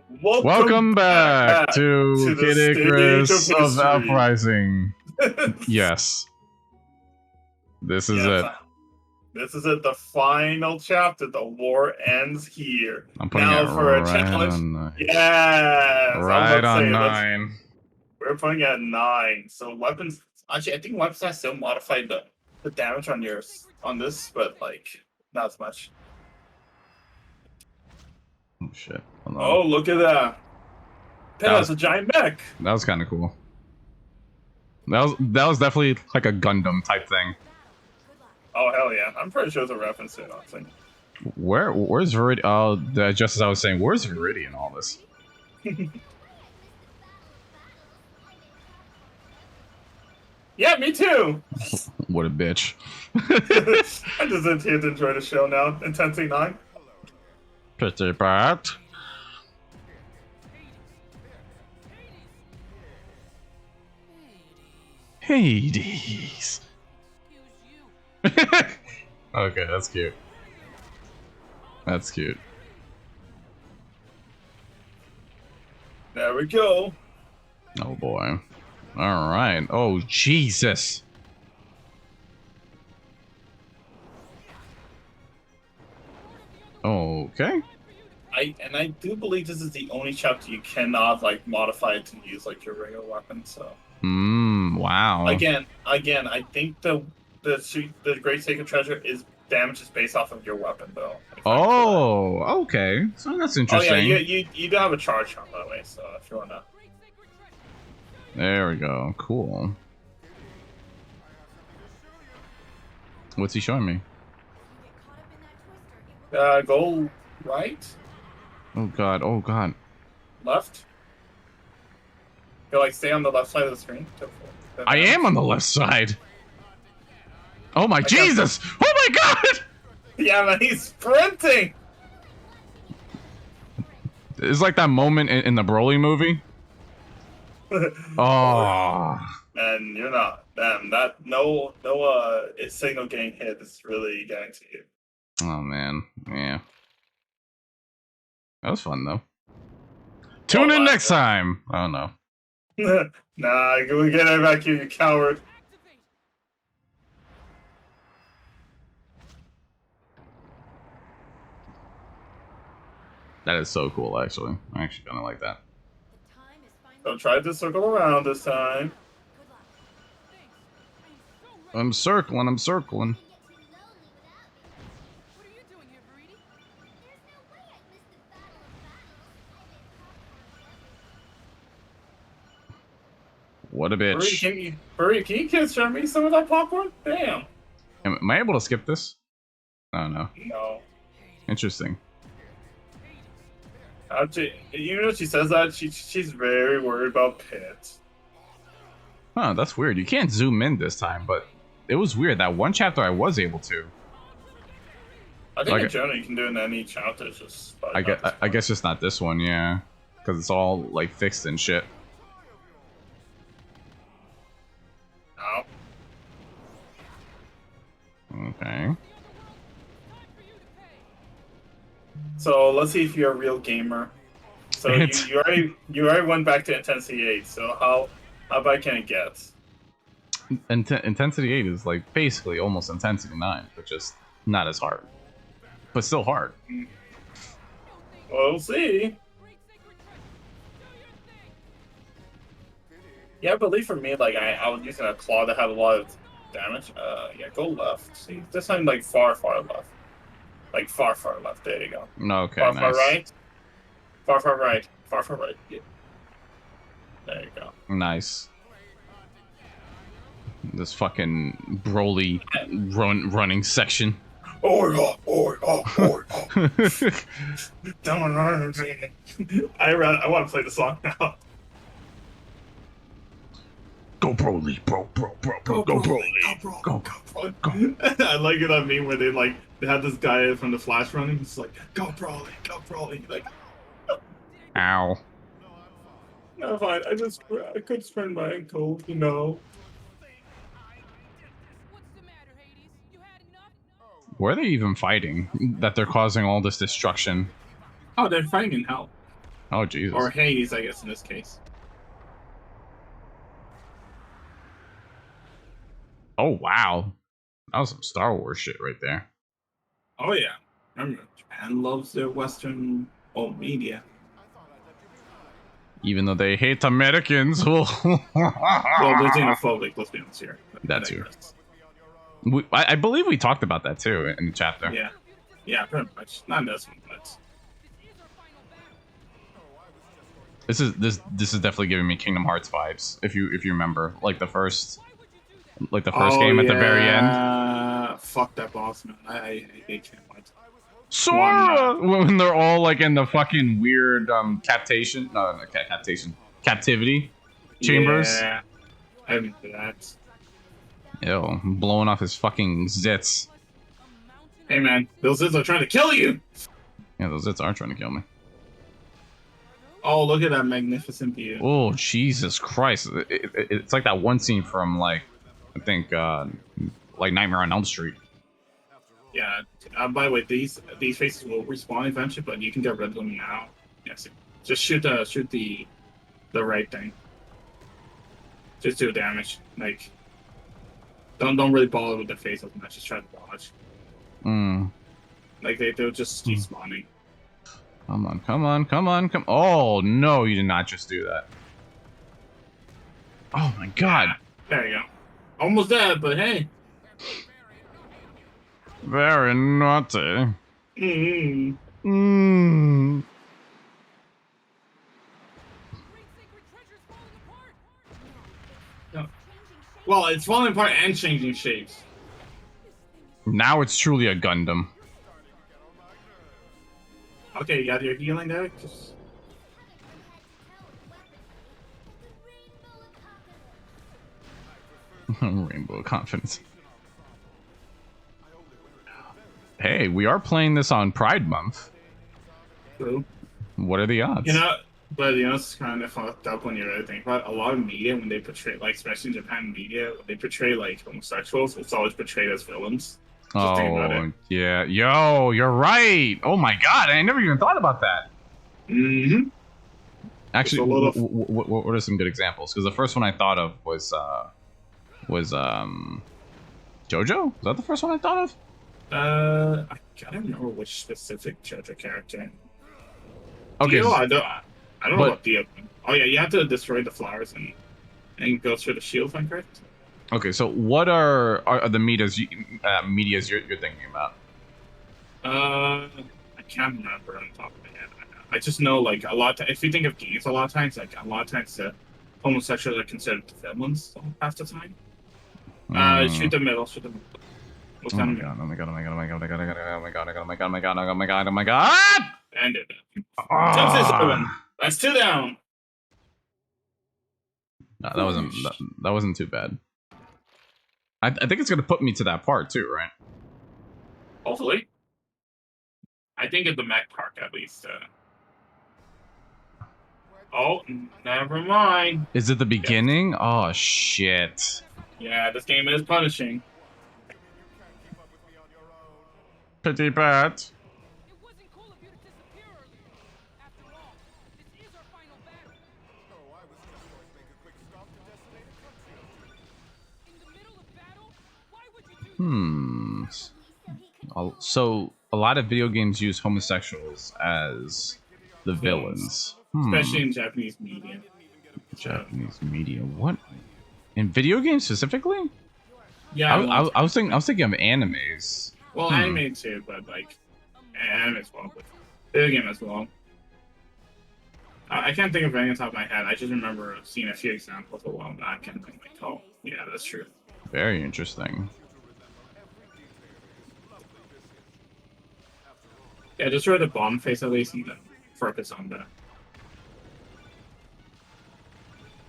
Welcome back to the Icarus stage of history. Uprising. Yes. This is it. This is it, the final chapter. The war ends here. I'm putting now it for a right challenge. on 9. Yes! Right on 9. We're putting it at 9. So weapons. Actually, I think weapons has still modified the damage on yours on this, but like not as much. Oh shit. Oh, look at that. That's a giant mech. That was kind of cool. That was definitely like a Gundam type thing. Oh hell yeah! I'm pretty sure it's a reference to it, honestly. Where's Viridian? Oh, just as I was saying, where's Viridian in all this? Yeah, me too. What a bitch. I'm just here to enjoy the show now. Intensity 9. Pretty bad. Hades. Okay, that's cute. That's cute. There we go. Oh boy. Alright. Oh, Jesus. Okay. I do believe this is the only chapter you cannot like modify it to use like your regular weapon. So. Wow. Again, I think the Great Sacred Treasure is damage is based off of your weapon though. Oh, okay. So that's interesting. Oh yeah, you do have a charge on by the way. So if you wanna. There we go. Cool. What's he showing me? Go right. Oh god. Oh god. Left. Go like stay on the left side of the screen. I am on the left side. Oh my Jesus! Oh my god! Yeah, man, he's sprinting. It's like that moment in the Broly movie. Oh. And you're not. Damn, that no signal getting hit is really getting to you. Oh man, yeah. That was fun though. Tune in next time. Oh no. Nah, we get it back here, you coward. That is so cool, actually. I'm actually gonna like that. So try to circle around this time. I'm circling. I'm circling. What a bitch. Hurry, can you kids show me some of that popcorn? Damn. Am I able to skip this? Oh, no. No. Interesting. Even though she says that, she's very worried about pits. Huh, that's weird. You can't zoom in this time, but it was weird. That one chapter I was able to. I think in general you can do it in any chapter. Just I guess it's not this one, yeah. Because it's all, like, fixed and shit. Okay. So let's see if you're a real gamer. So you already went back to Intensity 8. So how bad can it get? Intensity 8 is like basically almost Intensity 9, but just not as hard, but still hard. We'll see. Yeah, I believe for me, like I was using a claw that had a lot of damage. Yeah, go left. See, this time like far left. Like far left. There you go. Okay, far nice. Right. Far right. Far right. Yeah. There you go. Nice. This fucking Broly running section. Oh Don't I want to play the song now. Go Broly, bro, go Broly, go. I like it on meme where they had this guy from the Flash running. He's like, go Broly, like. Ow. No, fine. I could sprain my ankle, you know. Where are they even fighting that they're causing all this destruction? Oh, they're fighting in hell. Oh Jesus. Or Hades, I guess, in this case. Oh wow. That was some Star Wars shit right there. Oh, yeah. Remember, Japan loves their Western old media. Even though they hate Americans. Well, they're xenophobic, let's be honest here. That too. I believe we talked about that too in the chapter. Yeah. Yeah, pretty much. Not in this one, but... This is definitely giving me Kingdom Hearts vibes. If you remember, like the first game at the very end. Fuck that boss, man. I hate Kingdom Hearts. Sora! When they're all like in the fucking weird captivity chambers. Yeah, I haven't done that. Ew, blowing off his fucking zits. Hey man, those zits are trying to kill you! Yeah, those zits are trying to kill me. Oh, look at that magnificent view. Oh, Jesus Christ. It's like that one scene from, like, I think, like Nightmare on Elm Street. Yeah. By the way, these faces will respawn eventually, but you can get rid of them now. Yes. Just shoot the right thing. Just do damage. Like, don't really bother with the face as much. Just try to dodge. Like they'll just keep spawning. Come on, come on, come on, come. Oh no, you did not just do that. Oh my god. Yeah, there you go. Almost dead, but hey. Very naughty. No. Well, it's falling apart and changing shapes. Now it's truly a Gundam. Okay, you got your healing there? Just... Rainbow confidence. Hey, we are playing this on Pride Month. True. What are the odds? You know, but you know, it's kind of fucked up when you really think about it. A lot of media, when they portray, like, especially in Japan media, when they portray, like, homosexuals, it's always portrayed as villains. Just think about it. Yeah. Yo, you're right. Oh my god, I never even thought about that. Mm-hmm. Actually, what are some good examples? Because the first one I thought of was JoJo? Was that the first one I thought of? I gotta remember which specific JoJo character. Okay. Dio, I don't know about Dio. Oh yeah, you have to destroy the flowers and go through the shield, if I'm correct. Okay, so what are the medias you're thinking about? I can't remember on top of my head. I just know, like, a lot. If you think of games, a lot of times homosexuals are considered villains half the time. Shoot the middle. Shoot the middle. Oh my god! Oh my god! Oh my god! Oh my god! Oh my god! Oh my god! Oh my god! Oh my god! Oh my god! Oh my god! End it. 10-7. That's 2 down. No, that wasn't too bad. I think it's gonna put me to that part too, right? Hopefully. I think at the mech park at least. Oh, never mind. Is it the beginning? Yeah. Oh shit. Yeah, this game is punishing. Pity pat. So a lot of video games use homosexuals as the villains. Especially in Japanese media. Japanese media. What? In video games specifically? Yeah. I was thinking of animes. Well, anime too, but like anime as well. But video game as well. I can't think of any on top of my head. I just remember seeing a few examples a while back and being like, oh, yeah, that's true. Very interesting. Yeah, just try the bomb face at least and then focus on the...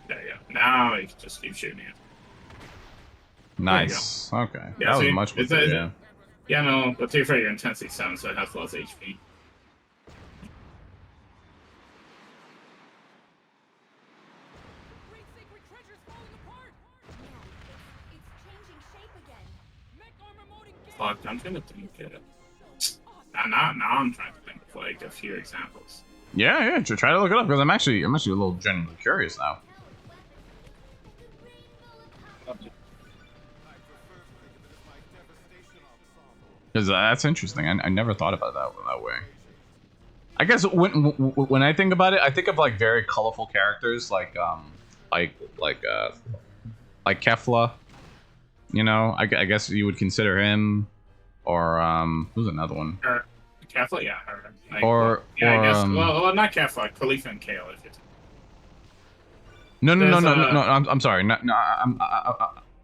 There you go. Now you can just keep shooting it. Nice. Okay. Yeah, that was much better, yeah. Yeah, no, but to be fair, your intensity 7, so it has less HP. Fuck, I'm trying to think it. Now I'm trying to think of like a few examples. Yeah, try to look it up because I'm actually a little genuinely curious now. Because that's interesting. I never thought about that way. I guess when I think about it, I think of like very colorful characters like Kefla. You know, I guess you would consider him, or who's another one? Catholic, yeah. Her. Like, Or yeah, I guess. Well, not Catholic. Khalifa and Kale. If it's... No. I'm sorry. No,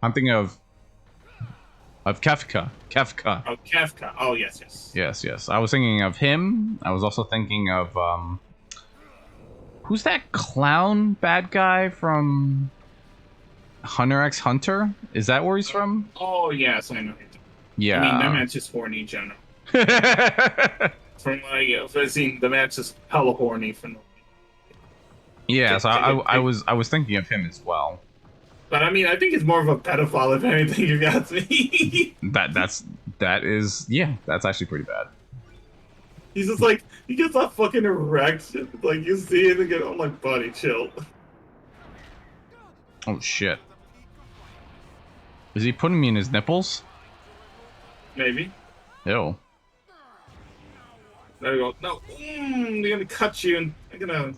I'm thinking of Kefka. Kefka. Oh, Kefka. Oh, yes. Yes. I was thinking of him. I was also thinking of who's that clown bad guy from Hunter x Hunter? Is that where he's from? Oh, yes, I know. Yeah. I mean, that man's just horny in general. From like I've seen, the man's just hella horny for no. Yeah, so I was thinking of him as well. But I mean, I think it's more of a pedophile if anything. You got me. that's actually pretty bad. He's just like, he gets that fucking erection. Like, you see it and get, oh my buddy, chill. Oh shit. Is he putting me in his nipples? Maybe. Ew. There we go. No, they're gonna cut you and they're gonna.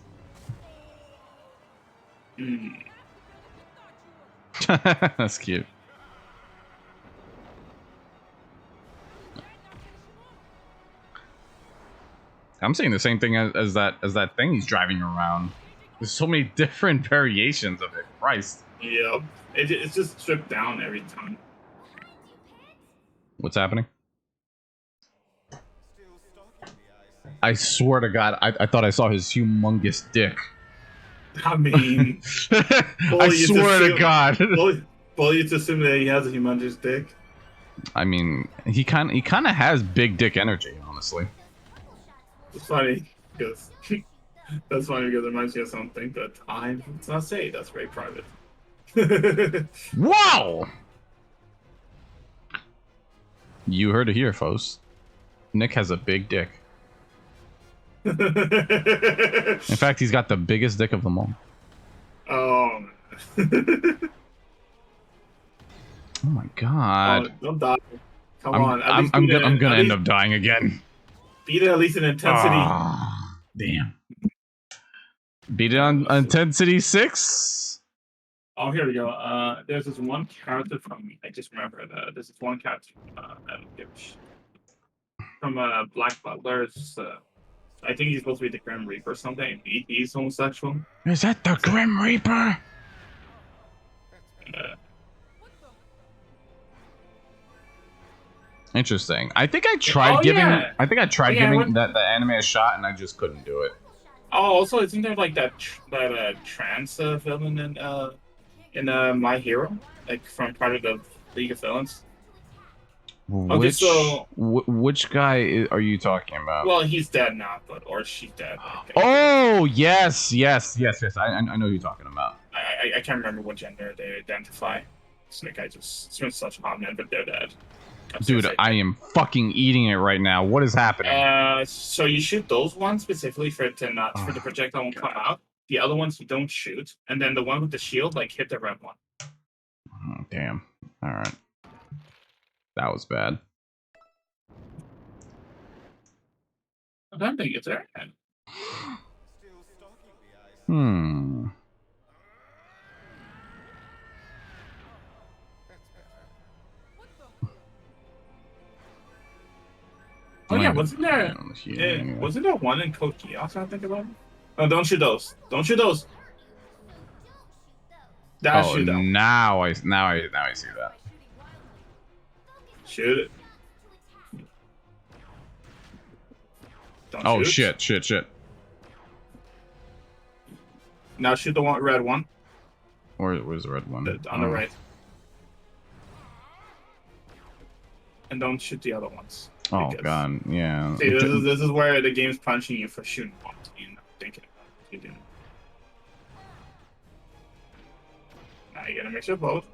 That's cute. I'm saying the same thing as that thing he's driving around. There's so many different variations of it. Christ. Yeah, it's just stripped down every time. What's happening? I swear to God, I thought I saw his humongous dick. I mean, I swear to God. Well, you just assume that he has a humongous dick. I mean, he kind of has big dick energy, honestly. It's funny because that's funny because it reminds me of something, but let's not say that's very private. Wow! You heard it here, folks. Nick has a big dick. In fact, he's got the biggest dick of them all. Oh. Oh my God! Oh, don't die. Come on. I'm gonna end up dying again. Beat it at least in intensity. Oh, damn. Beat it on intensity 6. Oh, here we go. There's this one character from. I just remember there's this one character from Black Butler's. I think he's supposed to be the Grim Reaper or something. He's homosexual. Is that the Grim Reaper? Interesting. I think I tried giving that the anime a shot, and I just couldn't do it. Oh, also, isn't there like that trans villain in My Hero, like from part of the League of Villains? Which guy are you talking about? Well, he's dead now, or she's dead. Oh, yes. I know who you're talking about. I can't remember what gender they identify. Snake Eye just spends such a hot man, but they're dead. Dude, I am fucking eating it right now. What is happening? So you shoot those ones specifically for it to not for the projectile won't come out. The other ones you don't shoot, and then the one with the shield, like hit the red one. Oh, damn. All right. That was bad. I don't think it's there. Oh yeah, wasn't there one in Code Geass? I think about it. Oh, don't shoot those! Don't shoot those! Shoot them. Now I see that. Shoot it. Don't shoot. Shit. Now shoot the red one. Where's the red one? On the right. And don't shoot the other ones. Oh God, yeah. See, this is where the game's punching you for shooting one. You know, thinking about it. You didn't. Now you gotta mix up both.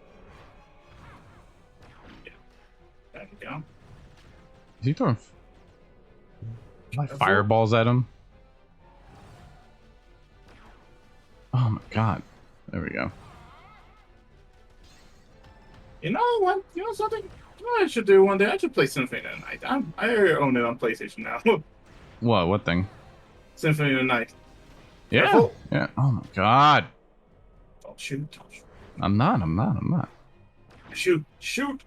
Yeah. There you go. Is he throwing fireballs at him? Oh my god. There we go. You know what? You know something? You know what I should do one day? I should play Symphony of the Night. I own it on PlayStation now. What thing? Symphony of the Night. Yeah. Careful. Yeah. Oh my god. Don't shoot. Don't shoot. I'm not. Shoot. Shoot.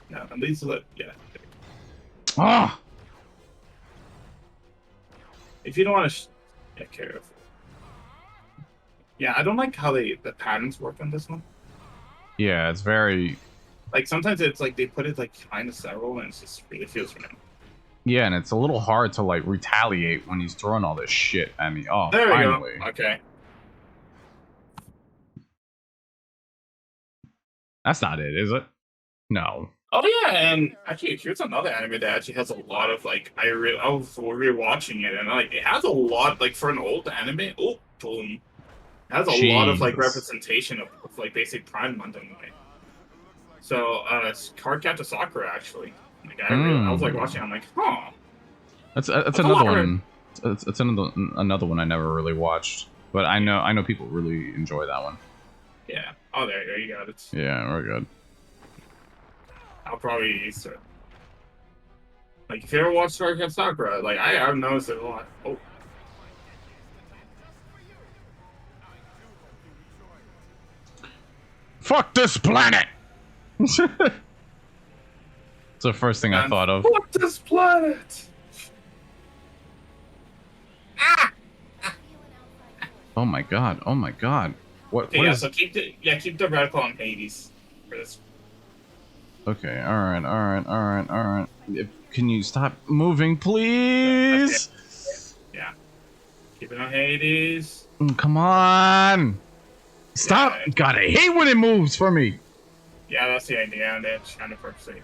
No, at least let. Yeah. Ah! If you don't want to. Yeah, careful. Yeah, I don't like how the patterns work on this one. Yeah, it's very... Like, sometimes it's like they put it like kind of several and it just really feels random. Yeah, and it's a little hard to like retaliate when he's throwing all this shit at me. Oh, there we finally. go. Okay. That's not it, is it? No. Oh yeah, and actually, here's another anime that actually has a lot of like I was rewatching it and like it has a lot like for an old anime. Oh, boom. It has a lot of like Jeez. representation of like basic Prime Month anime. So Cardcaptor Sakura actually. Like I was like watching. I'm like, huh. That's another one. It's another one I never really watched, but I know people really enjoy that one. Yeah. Oh, there you go. It's, Yeah, we're good. I'll probably start. Like if you ever watch Cardcaptor Sakura, like I've noticed it a lot. Oh. Fuck this planet! It's the first thing I thought of. Fuck this planet! Ah! Oh my god! Oh my god! What Okay, yeah, is... so keep the reticle on Hades for this. Okay, alright. Can you stop moving, please? Yeah. Keep it on Hades. Come on! Stop! Yeah. God, I hate when it moves for me! Yeah, that's the idea, and it's kind of purposely.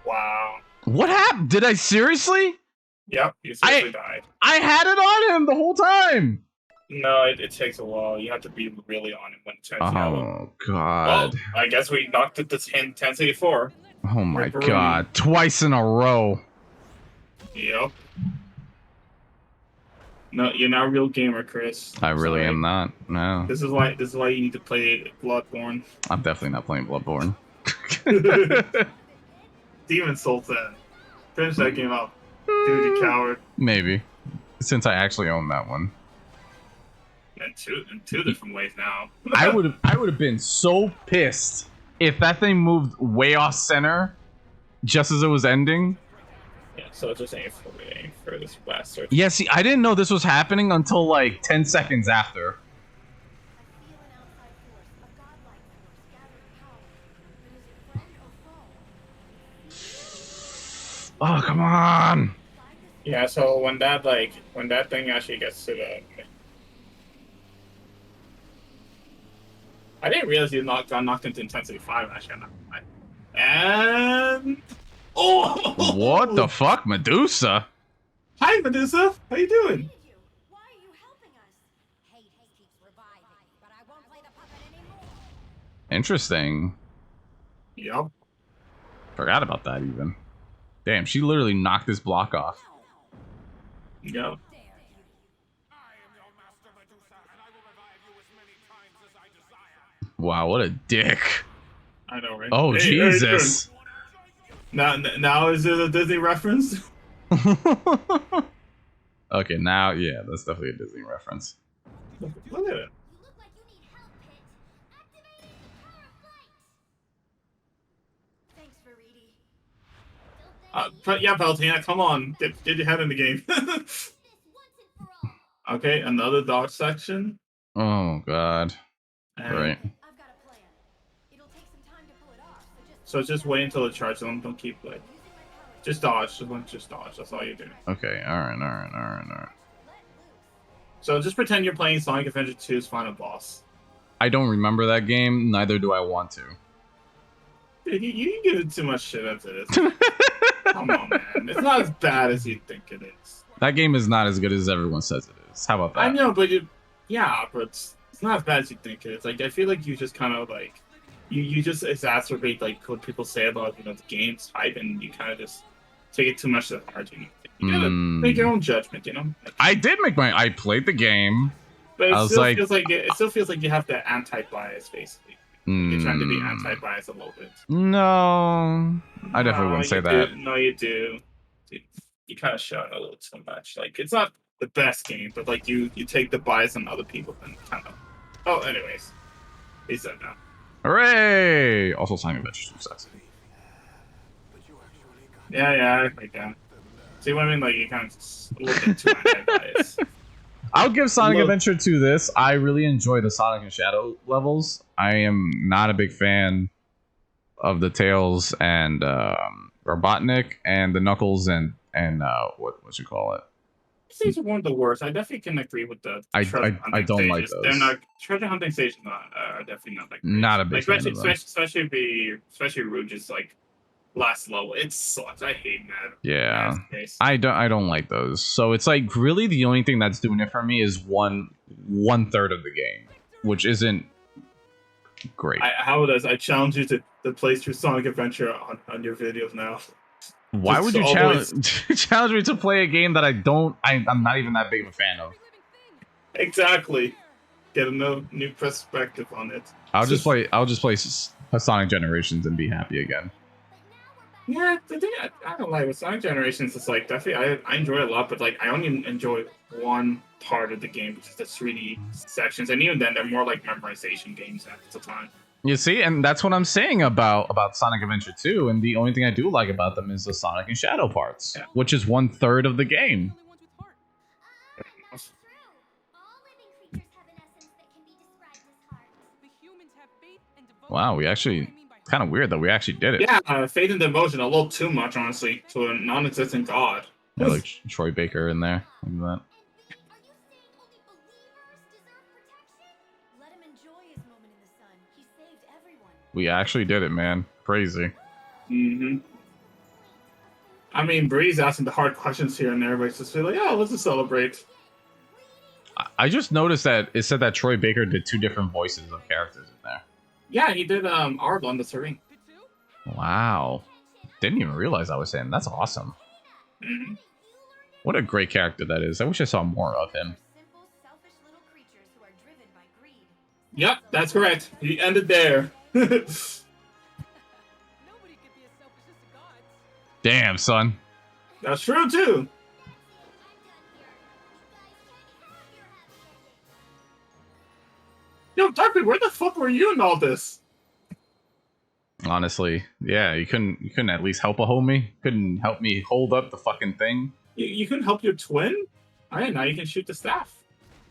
Wow. What happened? Did I seriously? Yep, you seriously died. I had it on him the whole time! No, it takes a while. You have to be really on it when it turns yellow. Oh, God. Well, I guess we knocked it to 1084. Oh my god. Twice in a row. Yep. No, you're not a real gamer, Chris. I really am not. No. This is why you need to play Bloodborne. I'm definitely not playing Bloodborne. Demon Souls then. Finish that game up. Dude, you coward. Maybe. Since I actually own that one. In two different ways now. I would have been so pissed if that thing moved way off center just as it was ending. Yeah, so just aim for this blast search. Yeah, see, I didn't know this was happening until like 10 seconds after. Oh, come on! Yeah, so when that thing actually gets to the, I didn't realize you got knocked into intensity 5 actually. And oh, What the fuck, Medusa? Hi, Medusa. How you doing? Why are you helping us? Hades keeps reviving, but I won't play the puppet anymore. Interesting. Yep. Forgot about that even. Damn, she literally knocked this block off. Yep. Wow, what a dick. I know, right? Oh, Hey, Jesus. Now is it a Disney reference? Okay, now, yeah, that's definitely a Disney reference. Look at it. You look like you need help, Pit. Activating power flight. Thanks, Veridi. But yeah, Palutena, come on, get your head in the game. This once and for all. Okay, another dodge section. Oh, God. And Right. I've got a plan. It'll take some time to pull it off, So just wait until it charges. Don't keep like, using my power just dodge. Just dodge. That's all you do. Okay, alright. let loose. So just pretend you're playing Sonic Adventure 2's final boss. I don't remember that game, neither do I want to. Dude, you give it too much shit as it is. Come on, man. It's not as bad as you think it is. That game is not as good as everyone says it is. How about that? I know, but but it's not as bad as you think it is. Like, I feel like you just kind of like, you just exacerbate like what people say about the game's hype, and you kind of just take it too much to the heart. You gotta make your own judgment, you know. I did make my. I played the game. But it I was still like- feels like it still feels like you have the anti-bias, basically. You're trying to be anti-bias a little bit. No, I definitely wouldn't say you that. do. No, you do. You kind of show it a little too much. Like, it's not the best game, but like you take the bias on other people and kind of. Oh, anyways, he said no. Hooray! Also, Sonic Adventure 2 sucks. Yeah, like that. See what I mean? Like you kind of look into anti-bias. I'll give Sonic Look. Adventure 2 this. I really enjoy the Sonic and Shadow levels. I am not a big fan of the Tails and Robotnik and the Knuckles and what you call it. These are one of the worst. I definitely can agree with the I treasure hunting don't like stages. those. They're not treasure hunting stages. Are definitely not like Not a big fan of them. especially Rouge's like last level. It sucks. I hate that. Yeah. Fast pace. I don't like those. So it's like really the only thing that's doing it for me is one third of the game, which isn't great. How about this? I challenge you to play through Sonic Adventure on your videos now. Why just would you always- challenge me to play a game that I'm not even that big of a fan of? Exactly. Get a new perspective on it. I'll just play Sonic Generations and be happy again. Yeah, the thing I don't like with Sonic Generations is like definitely I enjoy it a lot, but like I only enjoy one part of the game, which is the 3D sections, and even then they're more like memorization games at the time. You see, and that's what I'm saying about Sonic Adventure 2, and the only thing I do like about them is the Sonic and Shadow parts, Yeah. which is 1/3 of the game. Wow, we actually kind of weird that we actually did it. Yeah, faith and devotion a little too much, honestly, to a non-existent god. Yeah, like Troy Baker in there, like that. Let him enjoy his moment in the sun. He saved everyone. We actually did it, man. Crazy. I mean, Bree's asking the hard questions here, and everybody's just like, "Oh, let's just celebrate." I just noticed that it said that Troy Baker did 2 different voices of characters in there. Yeah, he did Arbel on the Serene. Wow. Didn't even realize I was saying. That's awesome. What a great character that is. I wish I saw more of him. Simple, selfish little creatures who are driven by greed. Yep, that's correct. He ended there. Nobody could be as selfish as the gods. Damn, son. That's true too. Yo, Darby, where the fuck were you in all this? Honestly, yeah, you couldn't at least help a homie. Couldn't help me hold up the fucking thing. You can help your twin? Alright, now you can shoot the staff.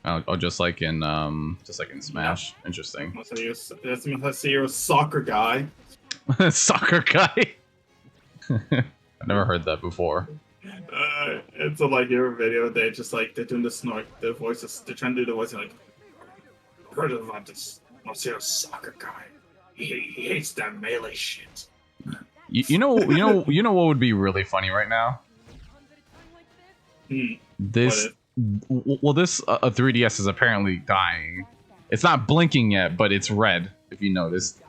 Oh, just like in Smash. Interesting. Let's say you're a soccer guy. Soccer guy. I've never heard that before. It's a like your video. They're doing the snort, the voices. They're trying to do the voice like. Heard about this? Let's say a soccer guy. He hates that melee shit. You know what would be really funny right now? This this 3DS is apparently dying. It's not blinking yet, but it's red. If you noticed.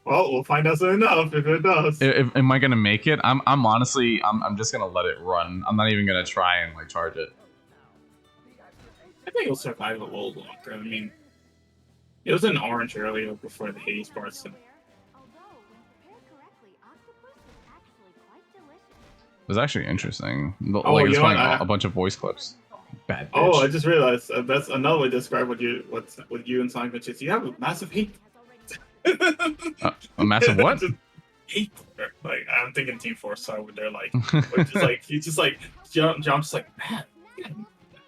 Well, we'll find out soon enough if it does. Am I gonna make it? I'm honestly just gonna let it run. I'm not even gonna try and like charge it. I think it'll survive a little longer. I mean, it was in orange earlier before the Hades parts. So. Although, when prepared correctly, octopus is actually quite delicious. It was actually interesting. Oh, Like it's you know playing what, a bunch of voice clips. Bad bitch. Oh, I just realized that's another way to describe what you and Sonic Adventure is. You have a massive hate. A massive what? Just hate. Like I'm thinking Team Force Star with their like, he's just like John's like, man,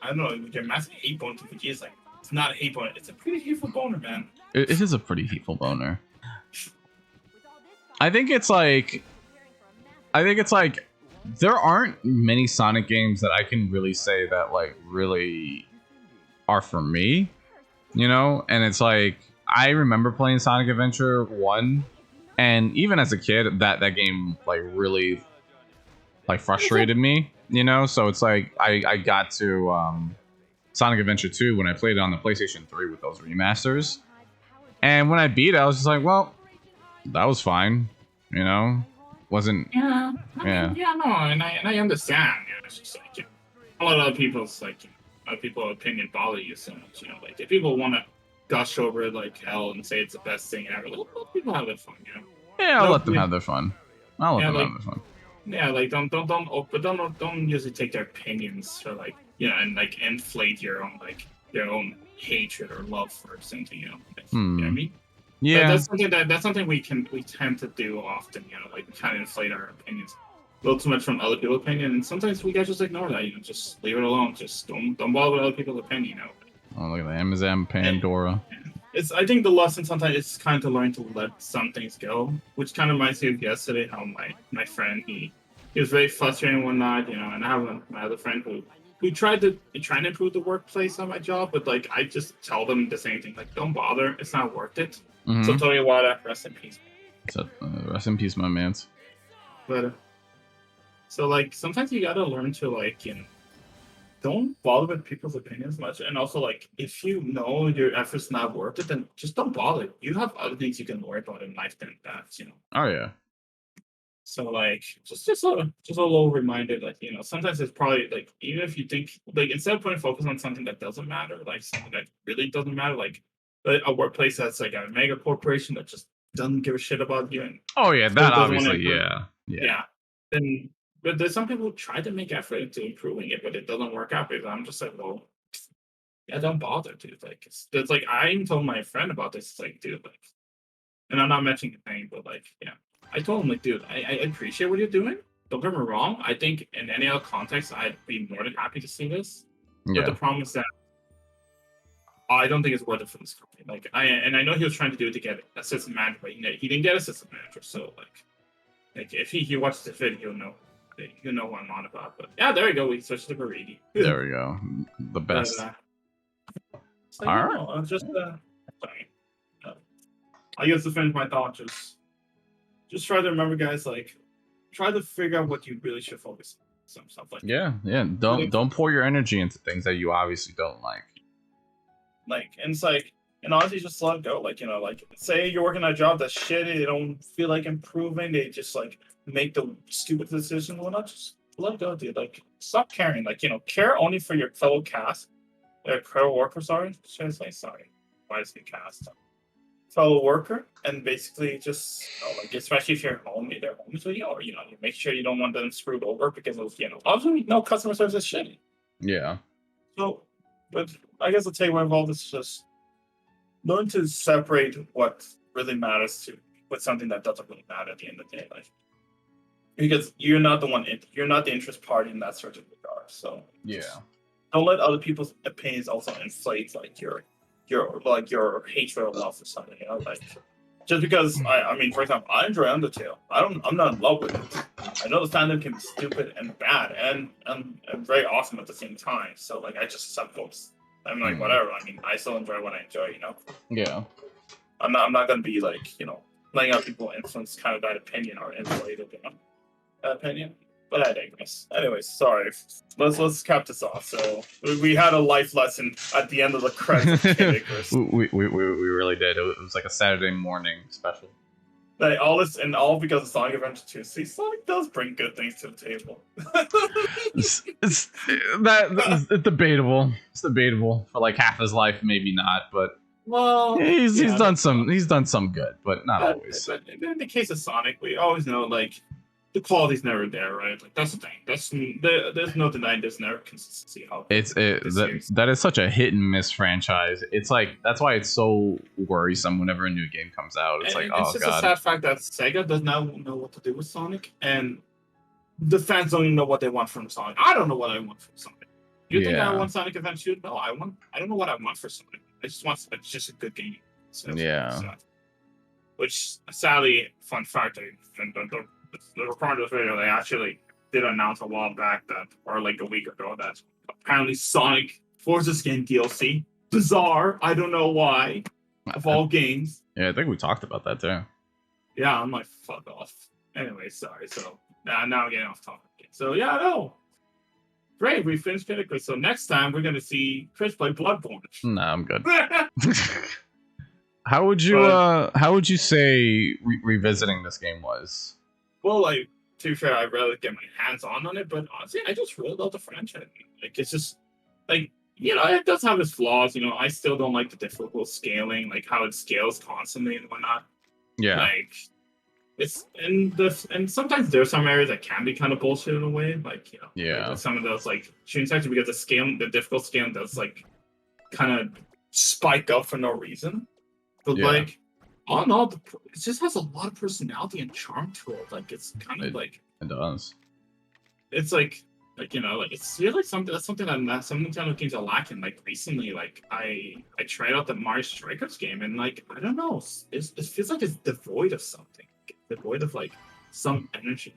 I don't know, your massive hate bone to Vegeta is like, it's not a hate bone, it's a pretty hateful boner, man. It is a pretty hateful boner. I think it's like there aren't many Sonic games that I can really say that like really are for me, you know? And it's like I remember playing Sonic Adventure 1, and even as a kid, that game like really like frustrated me, you know? So it's like I got to Sonic Adventure 2 when I played it on the PlayStation 3 with those remasters. And when I beat it, I was just like, well, that was fine, you know? wasn't. Yeah, Yeah. no, and I understand. You know, it's just like a lot of people's like a lot of people's opinion bother you so much. You know, like if people want to gush over it like hell and say it's the best thing ever, let people have their fun. You know. Yeah, I'll No, let them have their fun. I'll let yeah, them like have their fun. yeah, like don't usually take their opinions for like and like inflate your own hatred or love for something. You know, like, you know what I mean. Yeah. That's something we tend to do often, you know, like kind of inflate our opinions a little too much from other people's opinion, and sometimes we guys just ignore that, you know, just leave it alone, just don't bother with other people's opinion, you know. Oh, look at that Amazon Pandora. It's I think the lesson sometimes is kind of to learn to let some things go, which kind of reminds me of yesterday how my friend he was very frustrated and whatnot, you know, and I have my other friend who tried to improve the workplace on my job, but like I just tell them the same thing, like don't bother, it's not worth it. So tell you what, rest in peace. So, rest in peace, my man. But so like sometimes you gotta learn to like don't bother with people's opinions much, and also like if you know your efforts not worth it, then just don't bother. You have other things you can worry about in life than that, you know. Oh yeah. So like just a little reminder, like sometimes it's probably like even if you think like instead of putting focus on something that doesn't matter, like something that really doesn't matter, like a workplace that's like a mega corporation that just doesn't give a shit about you and Oh yeah, still that doesn't want to obviously, improve. yeah. Then but there's some people who try to make effort into improving it, but it doesn't work out because I'm just like, well, yeah, don't bother, dude. Like it's like I even told my friend about this. It's like, dude, like, and I'm not mentioning the name, but like, yeah, I told him like, dude, I appreciate what you're doing. Don't get me wrong. I think in any other context, I'd be more than happy to see this. But the Yeah. problem is that I don't think it's worth it for this company. Like I know he was trying to do it to get assistant manager, but he didn't get assistant manager. So like if he watches the video, he'll know what I'm on about. But yeah, there you go. We switched to Baridi. There we go. The best. So All yeah, right. no, I'm just sorry. I guess to finish my thought, just try to remember, guys. Like, try to figure out what you really should focus on. Some stuff like that. Yeah. Don't pour your energy into things that you obviously don't like. And it's like, and honestly, just let it go. Like, like say you're working at a job that's shitty, they don't feel like improving, they just like make the stupid decision. Well, not just let it go, dude. Like, stop caring. Like, care only for your fellow cast, fellow worker. Sorry, should I say sorry? Why is it cast? Fellow worker, and basically just like especially if you're home, they're home with you, or you make sure you don't want them screwed over because of obviously no customer service is shitty. Yeah. So, but I guess the takeaway of all this is just learn to separate what really matters to with something that doesn't really matter at the end of the day, like because you're not the one, you're not the interest party in that certain regard. So Yeah. don't let other people's opinions also inflate like your hatred or love for something. Like just because I mean, for example, I enjoy Undertale. I'm not in love with it. I know the fandom can be stupid and bad and very awesome at the same time. So like I just accept both. I'm like whatever. I mean, I still enjoy what I enjoy. Yeah. I'm not gonna be like letting other people influence kind of that opinion or inflate it, that opinion. But I digress. Anyways, sorry. Let's cap this off. So we had a life lesson at the end of the credits. Of Icarus. we really did. It was like a Saturday morning special. Like all this and all because of Sonic Adventure 2. See, Sonic does bring good things to the table. it's debatable. It's debatable for like half his life, maybe not, but well, he's done some good, but not always. But in the case of Sonic, we always know like the quality's never there, right? Like that's the thing. There's no denying there's never consistency. That is such a hit and miss franchise. It's like that's why it's so worrisome whenever a new game comes out. It's like, oh god. It's just a sad fact that Sega does not know what to do with Sonic, and the fans don't even know what they want from Sonic. I don't know what I want from Sonic. You think I want Sonic Adventure? No, I don't know what I want for Sonic. It's just a good game. So, which sadly, fun fact, the recording of this video, they actually did announce a while back that, or like a week ago, that apparently Sonic Forza Skin DLC. Bizarre. I don't know why. Of all games. Yeah, I think we talked about that too. Yeah, I'm like, fuck off. Anyway, sorry. So now I'm getting off topic. So yeah, no. Great, we finished Icarus. So next time we're gonna see Chris play Bloodborne. Nah, I'm good. How would you say revisiting this game was? Well, like to be fair, I'd rather get my hands on it, but honestly, I just really love the franchise. Like it's just like it does have its flaws. I still don't like the difficult scaling, like how it scales constantly and whatnot. Yeah, Like and sometimes there's some areas that can be kind of bullshit in a way, like yeah, with some of those like shooting sections because the difficult scaling does like kind of spike up for no reason. But yeah. like all in all, it just has a lot of personality and charm to it. Like it's kind of It, like it does. it's like like it's really something that's something that some Nintendo games are lacking. Like recently, like I tried out the Mario Strikers game, and like I don't know, it feels like it's devoid of something, devoid of like some energy.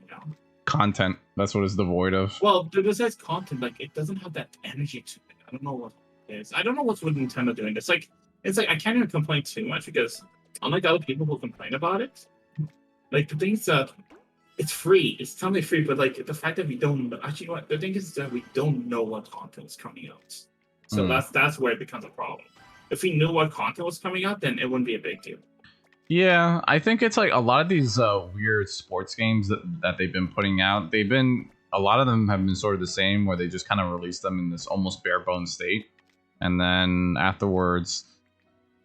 Content. That's what it's devoid of. Well, besides content, like it doesn't have that energy to it. I don't know what it is. I don't know what's with Nintendo doing. It's like I can't even complain too much because unlike other people who complain about it, like the things that it's free. It's totally free, but like the fact that we don't actually, what the thing is that we don't know what content is coming out. So Mm. that's where it becomes a problem. If we knew what content was coming out, then it wouldn't be a big deal. Yeah, I think it's like a lot of these weird sports games that they've been putting out. A lot of them have been sort of the same, where they just kind of release them in this almost bare bones state, and then afterwards,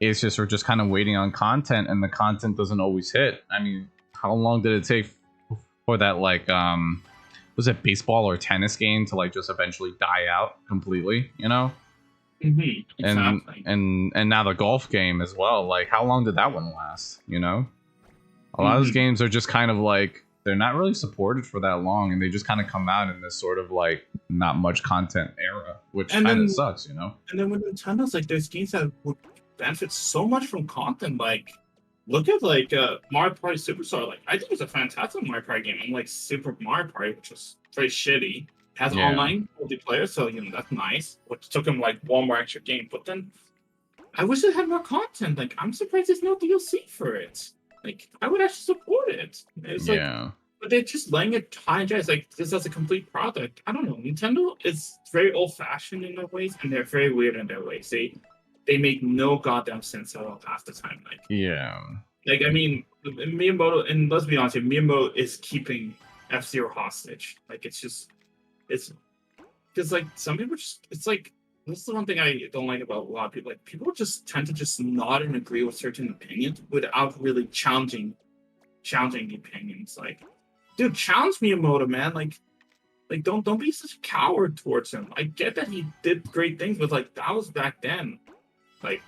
it's just we're just kind of waiting on content, and the content doesn't always hit. I mean, how long did it take for that was it baseball or tennis game to like just eventually die out completely? Exactly. And now the golf game as well. Like, how long did that one last? A lot of those Mhm. games are just kind of like they're not really supported for that long, and they just kind of come out in this sort of like not much content era, which And kind of then sucks. and then with Nintendo's like there's games that would benefit so much from content. Like look at like Mario Party Superstar. Like I think it's a fantastic Mario Party game. Unlike Super Mario Party, which was very shitty. It has Yeah, online multiplayer, so that's nice. Which took him like one more extra game. But then I wish it had more content. Like I'm surprised there's no DLC for it. Like I would actually support it. It's like yeah, but they're just letting it high and dry. It's like this as a complete product. I don't know. Nintendo is very old fashioned in their ways, and they're very weird in their ways. They make no goddamn sense at all half the time. yeah. Like I mean, Miyamoto, and let's be honest, here, Miyamoto is keeping F-Zero hostage. Like it's because like some people just it's like this is the one thing I don't like about a lot of people. Like people just tend to just nod and agree with certain opinions without really challenging the opinions. Like, dude, challenge Miyamoto, man. Like don't be such a coward towards him. I get that he did great things, but like that was back then. Like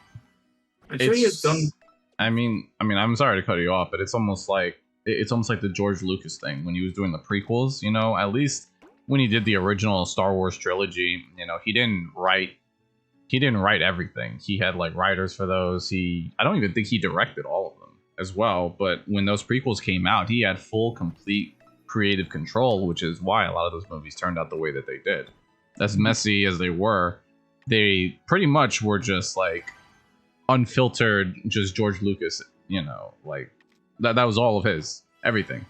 I'm sure he has done. It's. I'm sorry to cut you off, but it's almost like the George Lucas thing when he was doing the prequels. At least when he did the original Star Wars trilogy, he didn't write everything. He had like writers for those. I don't even think he directed all of them as well. But when those prequels came out, he had full, complete creative control, which is why a lot of those movies turned out the way that they did. As messy as they were, they pretty much were just like unfiltered, just George Lucas. Like that was all of his everything.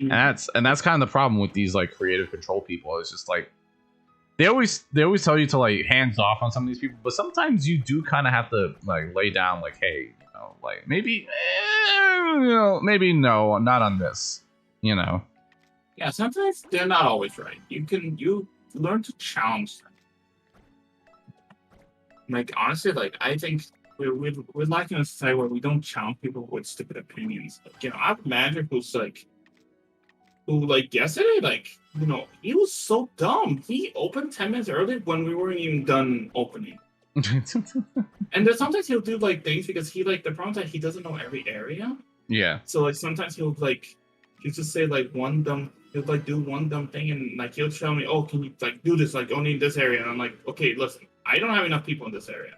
And that's kind of the problem with these like creative control people. It's just like they always tell you to like hands off on some of these people, but sometimes you do kind of have to like lay down like, hey, like maybe maybe no, not on this. Yeah, sometimes they're not always right. You learn to challenge them. Like honestly, like I think we're lacking a society where we don't challenge people with stupid opinions. Like, I have a manager who like yesterday, like he was so dumb. He opened 10 minutes early when we weren't even done opening. And then sometimes he'll do like things because he like the problem is that he doesn't know every area. Yeah. So like sometimes he'll just say like he'll like do one dumb thing and like he'll tell me, oh, can you like do this like only in this area? And I'm like, okay, listen, I don't have enough people in this area.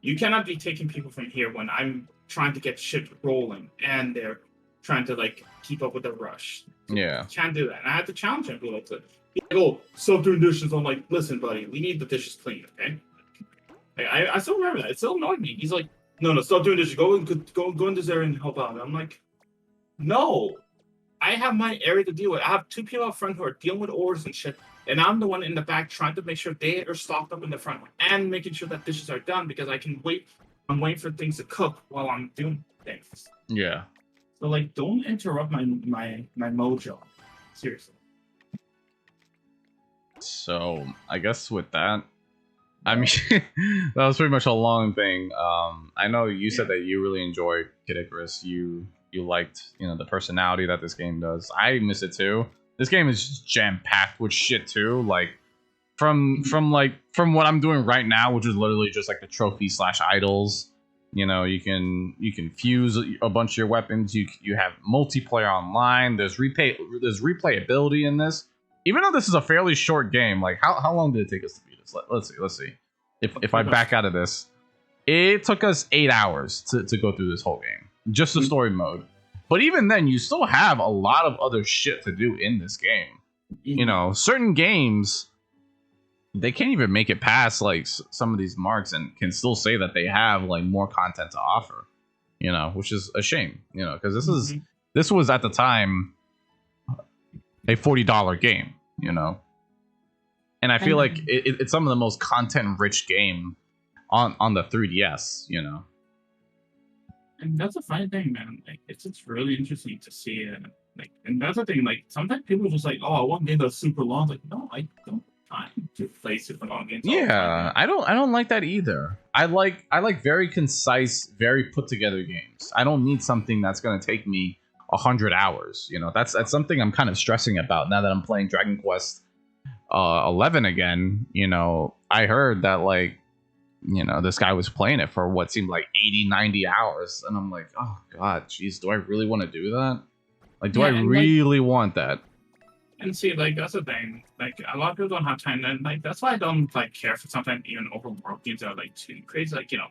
You cannot be taking people from here when I'm trying to get shit rolling and they're trying to like keep up with the rush. Yeah. You can't do that. And I had to challenge him. He's like, oh, stop doing dishes. I'm like, listen, buddy, we need the dishes clean, okay? I still remember that. It still annoyed me. He's like, no, stop doing dishes. Go in this area and help out. I'm like, no, I have my area to deal with. I have two people out front who are dealing with orders and shit, and I'm the one in the back trying to make sure they are stocked up in the front and making sure that dishes are done because I can wait. I'm waiting for things to cook while I'm doing things. Yeah. So like, don't interrupt my mojo. Seriously. So I guess with that, I mean, that was pretty much a long thing. I know you said that you really enjoyed Kid Icarus. You liked, you know, the personality that this game does. I miss it too. This game is just jam packed with shit too. Like from what I'm doing right now, which is literally just like the trophy slash idols. You know, you can fuse a bunch of your weapons. You have multiplayer online. There's replayability in this. Even though this is a fairly short game, like how long did it take us to beat this? Let's see. If I back out of this, it took us 8 hours to go through this whole game, just the story mode. But even then, you still have a lot of other shit to do in this game. You know, certain games, they can't even make it past like some of these marks and can still say that they have like more content to offer. You know, which is a shame. You know, because this was at the time a $40 game. You know, and I feel like it's some of the most content-rich game on the 3DS. You know, and that's a fine thing, man. Like, it's just really interesting to see it. Like, and that's the thing. Like, sometimes people are just like, "Oh, I want game that's super long." Like, no, I don't have time to play super long games. Yeah, I don't like that either. I like very concise, very put together games. I don't need something that's gonna take me 100 hours. You know, that's something I'm kind of stressing about now that I'm playing Dragon Quest 11 again. You know, I heard that like, you know, this guy was playing it for what seemed like 80-90 hours, and I'm like, oh god, jeez, do I really want to do that? Like, do I really want that? And see, like, that's the thing. Like, a lot of people don't have time, and like that's why I don't like care for sometimes even open world games that are like too crazy. Like, you know,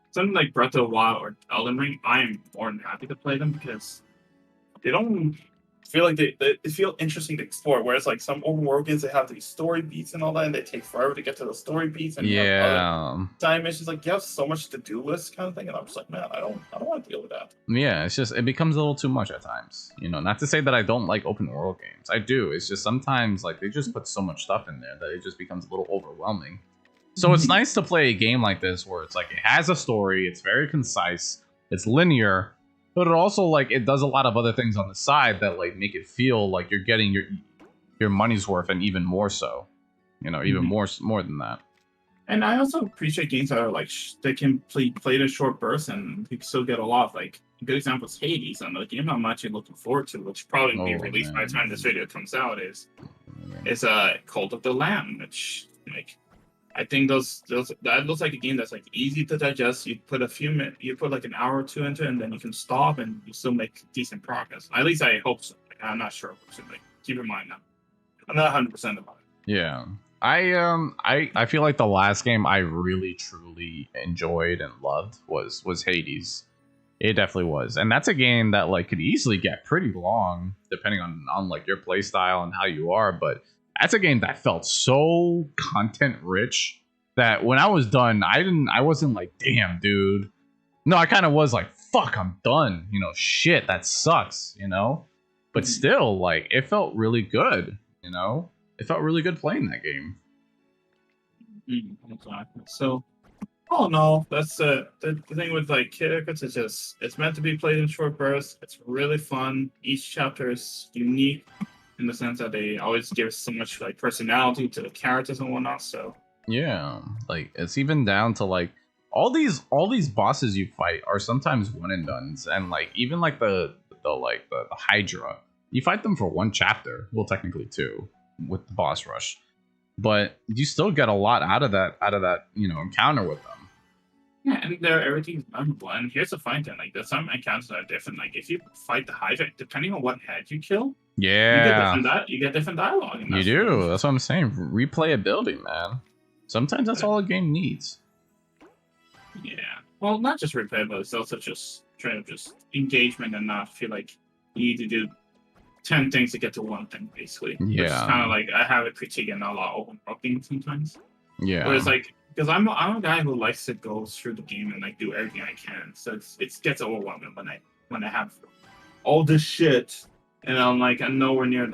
something like Breath of the Wild or Elden Ring, I am more than happy to play them because they don't feel like they feel interesting to explore. Whereas like some open world games, they have these story beats and all that, and they take forever to get to the story beats. And time missions, like you have so much to do list kind of thing, and I'm just like, man, I don't want to deal with that. Yeah, it's just it becomes a little too much at times. You know, not to say that I don't like open world games. I do. It's just sometimes like they just put so much stuff in there that it just becomes a little overwhelming. So it's nice to play a game like this where it's like it has a story, it's very concise, it's linear. But it also like it does a lot of other things on the side that like make it feel like you're getting your money's worth and even more so, you know, even more than that. And I also appreciate games that are like they can play in short bursts and you can still get a lot. Like a good example is Hades, and the game I'm actually looking forward to, which probably will be released by the time this video comes out, is Cult of the Lamb, which like I think that looks like a game that's like easy to digest. You put you put like an hour or two into it, and then you can stop, and you still make decent progress. At least I hope so. Like, I'm not sure. So, like, keep in mind now, I'm not 100% about it. Yeah, I feel like the last game I really truly enjoyed and loved was Hades. It definitely was, and that's a game that like could easily get pretty long depending on like your play style and how you are, but that's a game that felt so content rich that when I was done, I wasn't like, damn, dude. No, I kind of was like, fuck, I'm done. You know, shit, that sucks, you know? But still, like, it felt really good, you know? It felt really good playing that game. Exactly. So, oh no, that's the thing with like Kid Icarus is just it's meant to be played in short bursts. It's really fun. Each chapter is unique in the sense that they always give so much like personality to the characters and whatnot. So yeah, like it's even down to like all these bosses you fight are sometimes one and dones, and like even like the Hydra, you fight them for one chapter, well technically two with the boss rush, but you still get a lot out of that you know encounter with them. yeah, and everything's memorable. And here's the fun thing: like there's some encounters that are different. Like if you fight the Hydra, depending on what head you kill. Yeah, you get different dialogue. You do. That's what I'm saying. Replayability, man. Sometimes that's all a game needs. Yeah. Well, not just replayability. It's also just trying to just engagement and not feel like you need to do 10 things to get to one thing, basically. Yeah. It's kind of like I have a critique and a lot of open world games sometimes. Yeah. Whereas like because I'm a guy who likes to go through the game and like do everything I can. So it gets overwhelming when I have all this shit. And I'm like, I'm nowhere near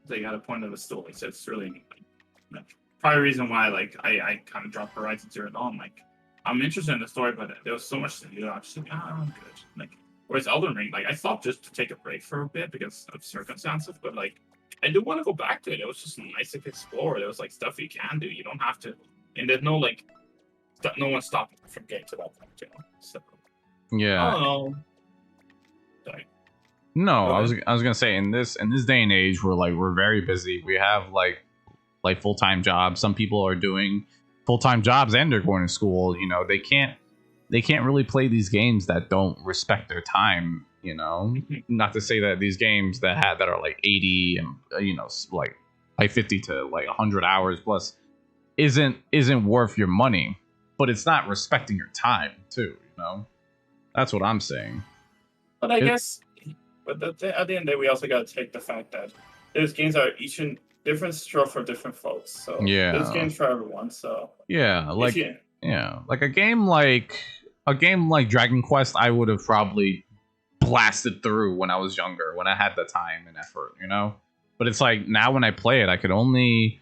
they got a point of the story. So it's really like, probably the reason why like I kind of dropped Horizon Zero Dawn. Like I'm interested in the story, but there was so much to do. I was just like, I'm good. Like Whereas Elden Ring, like I stopped just to take a break for a bit because of circumstances, but like I do want to go back to it. It was just nice to explore. There was like stuff you can do. You don't have to, and there's no like, no one stopping from getting to that point, you know. So I Yeah. don't know. Like, No, I okay. was gonna say in this day and age we're very busy. We have like full-time jobs. Some people are doing full-time jobs and they're going to school. You know, they can't really play these games that don't respect their time. You know, not to say that these games that are like 80 and like 50 to like 100 hours plus isn't worth your money, but it's not respecting your time too. You know, that's what I'm saying. But I guess, but at the end of the day, we also got to take the fact that these games are each in different stroke for different folks. So Yeah. there's games for everyone. So Yeah, like you, like a game like Dragon Quest, I would have probably blasted through when I was younger, when I had the time and effort, you know. But it's like now when I play it, I only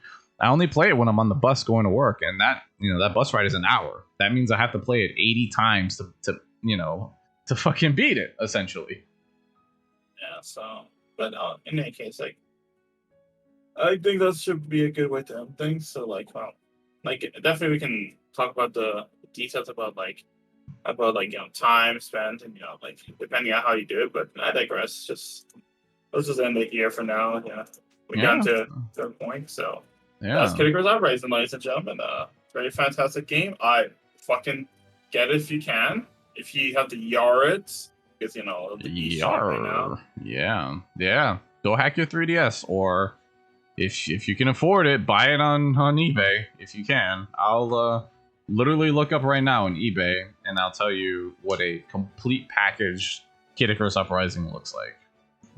play it when I'm on the bus going to work, and that bus ride is an hour. That means I have to play it 80 times to fucking beat it, essentially. yeah. So, but in any case, like I think that should be a good way to end things. So, like, definitely we can talk about the details about time spent and like depending on how you do it. But I digress. Let's just end it here for now. Yeah, we got to their point. So that's Icarus Uprising, ladies and gentlemen. Very fantastic game. I fucking get it if you can. If you have to yar it, because it'll be shot right now. Yeah. Go hack your 3DS, or if you can afford it, buy it on eBay if you can. I'll literally look up right now on eBay, and I'll tell you what a complete package Kid Icarus Uprising looks like.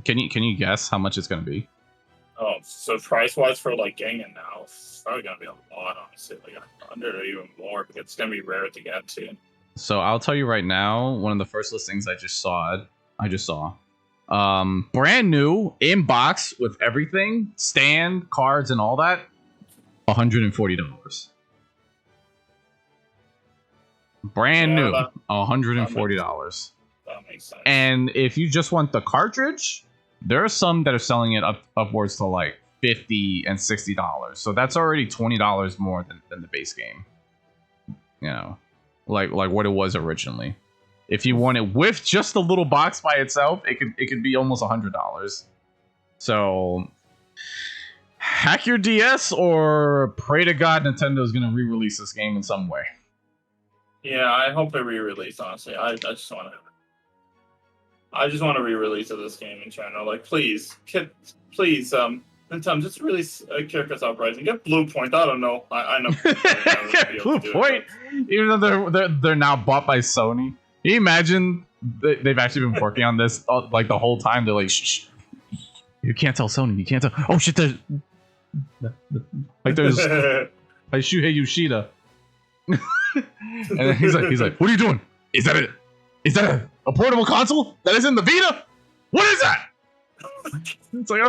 Can you guess how much it's gonna be? Oh, so price wise for like getting it now, it's probably gonna be a lot, honestly. Like 100 or even more, because it's gonna be rare to get to. So I'll tell you right now, one of the first listings I just saw, brand new inbox with everything, stand, cards, and all that, $140. Brand new, $140. That makes sense. And if you just want the cartridge, there are some that are selling it upwards to like $50 and $60. So that's already $20 more than the base game. You know, like what it was originally. If you want it with just the little box by itself, it could be almost $100. So hack your DS or pray to God Nintendo's gonna re-release this game in some way. Yeah, I hope they re-release. Honestly, I just want to re-release of this game in general. Like, please, Nintendo, just release Icarus Uprising. Get Blue Point. I don't know. I know. Get Blue Point, even though they're now bought by Sony. Can you imagine they've actually been working on this like the whole time? They're like, shh, you can't tell Sony. You can't tell. Oh shit! There's like Shuhei Yoshida. And then he's like, what are you doing? Is that a portable console that is in the Vita? What is that? It's like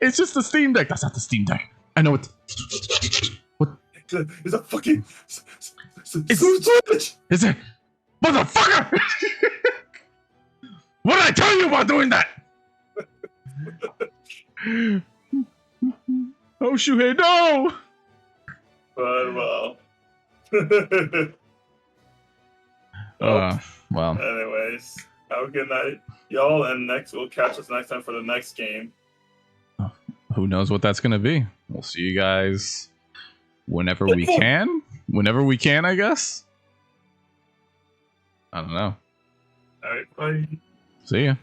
it's just the Steam Deck. That's not the Steam Deck. I know it. What? It's a fucking. Is it, motherfucker? What did I tell you about doing that? Oh, Shuhei, no! But well. Well. Anyways, have a good night, y'all, and we'll catch us next time for the next game. Who knows what that's gonna be? We'll see you guys whenever we can. Whenever we can, I guess. I don't know. All right, bye. See ya.